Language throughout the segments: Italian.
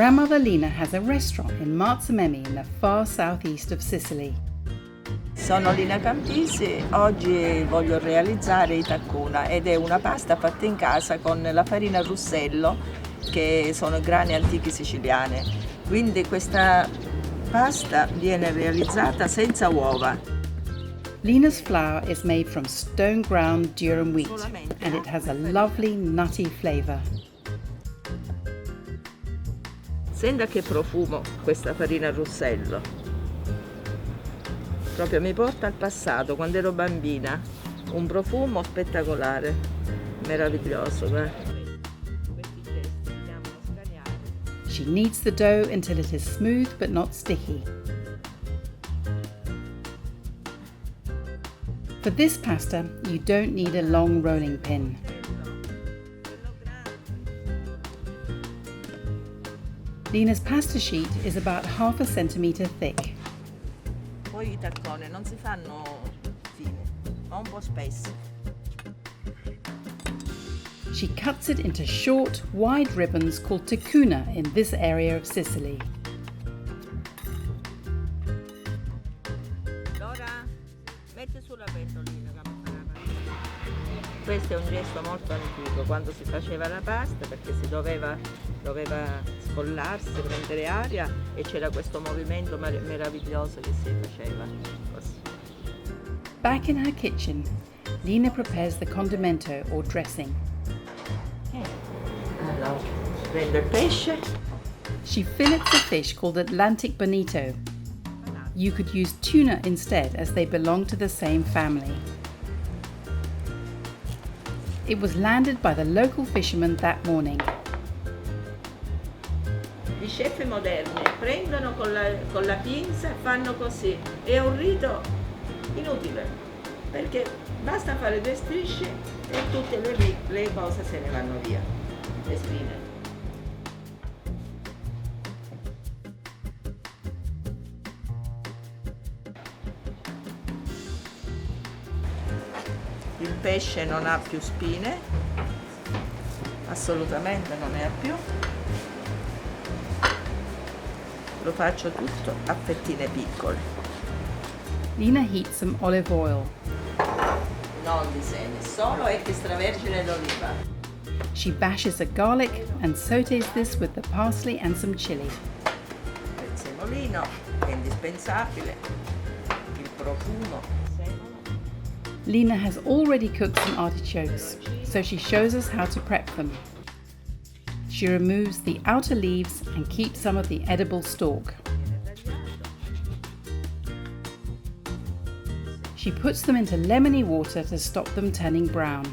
Grandmother Lina has a restaurant in Marzamemi in the far southeast of Sicily. Sono Lina Campisi, oggi voglio realizzare i taccuna ed è una pasta fatta in casa con la farina a russello, che sono grani antichi siciliane. Quindi questa pasta viene realizzata senza uova. Lina's flour is made from stone ground durum wheat and it has a lovely nutty flavour. Senta che profumo questa farina a russello. Proprio mi porta al passato, quando ero bambina. Un profumo spettacolare, meraviglioso. She kneads the dough until it is smooth but not sticky. For this pasta, you don't need a long rolling pin. Lina's pasta sheet is about half a centimetre thick. Poi i taccone non si fanno fini, ma un po' spessi. She cuts it into short, wide ribbons called taccuna in this area of Sicily. Metti sulla pentolina. Questo è un gesto molto antico, quando si faceva la pasta, perché si doveva scollarsi, prendere aria, e c'era questo movimento meraviglioso che si faceva così. Back in her kitchen, Lina prepares the condimento or dressing. Allora, prendo il pesce. She fillets the fish called Atlantic bonito. You could use tuna instead, as they belong to the same family. It was landed by the local fishermen that morning. I chef moderni prendono con la pinza e fanno così. È un rito inutile, perché basta fare 2 strisce e tutte le cose se ne vanno via, le spine. Il pesce non ha più spine, assolutamente non ne ha più. Lo faccio tutto a fettine piccole. Lina heats some olive oil. Non di semi, solo extravergine d'oliva. She bashes a garlic and sautés this with the parsley and some chili. Il semolino è indispensabile, il profumo. Lina has already cooked some artichokes, so she shows us how to prep them. She removes the outer leaves and keeps some of the edible stalk. She puts them into lemony water to stop them turning brown.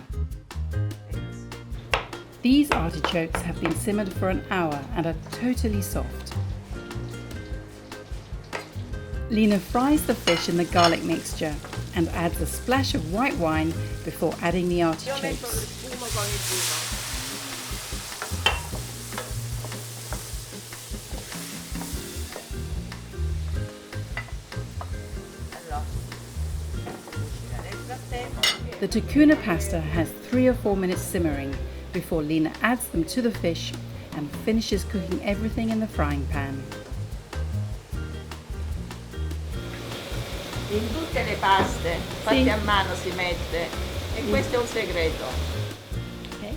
These artichokes have been simmered for an hour and are totally soft. Lina fries the fish in the garlic mixture and adds a splash of white wine before adding the artichokes. The taccuna pasta has 3 or 4 minutes simmering before Lina adds them to the fish and finishes cooking everything in the frying pan. In tutte le paste fatte a mano si mette, e questo è un segreto. Okay.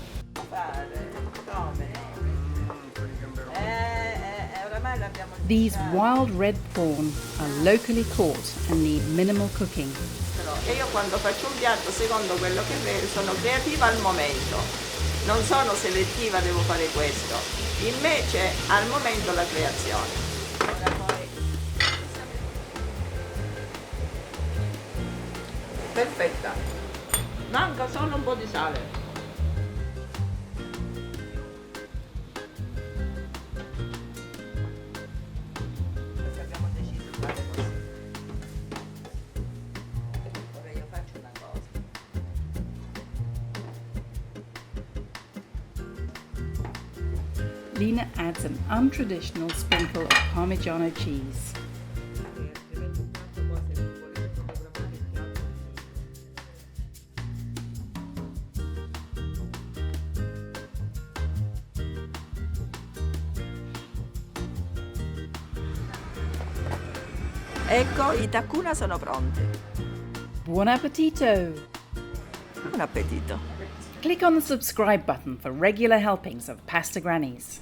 Oramai l'abbiamo. These wild red prawn are locally caught and need minimal cooking. E io quando faccio un piatto, secondo quello che vedo, sono creativa al momento. Non sono selettiva, devo fare questo. In me c'è al momento la creazione. Perfetta, manca solo un po' di sale. Perché abbiamo deciso di fare così. Ora io faccio una cosa. Lina adds an untraditional sprinkle of Parmigiano cheese. Ecco, i taccuna sono pronti. Buon appetito! Buon appetito! Click on the subscribe button for regular helpings of Pasta Grannies.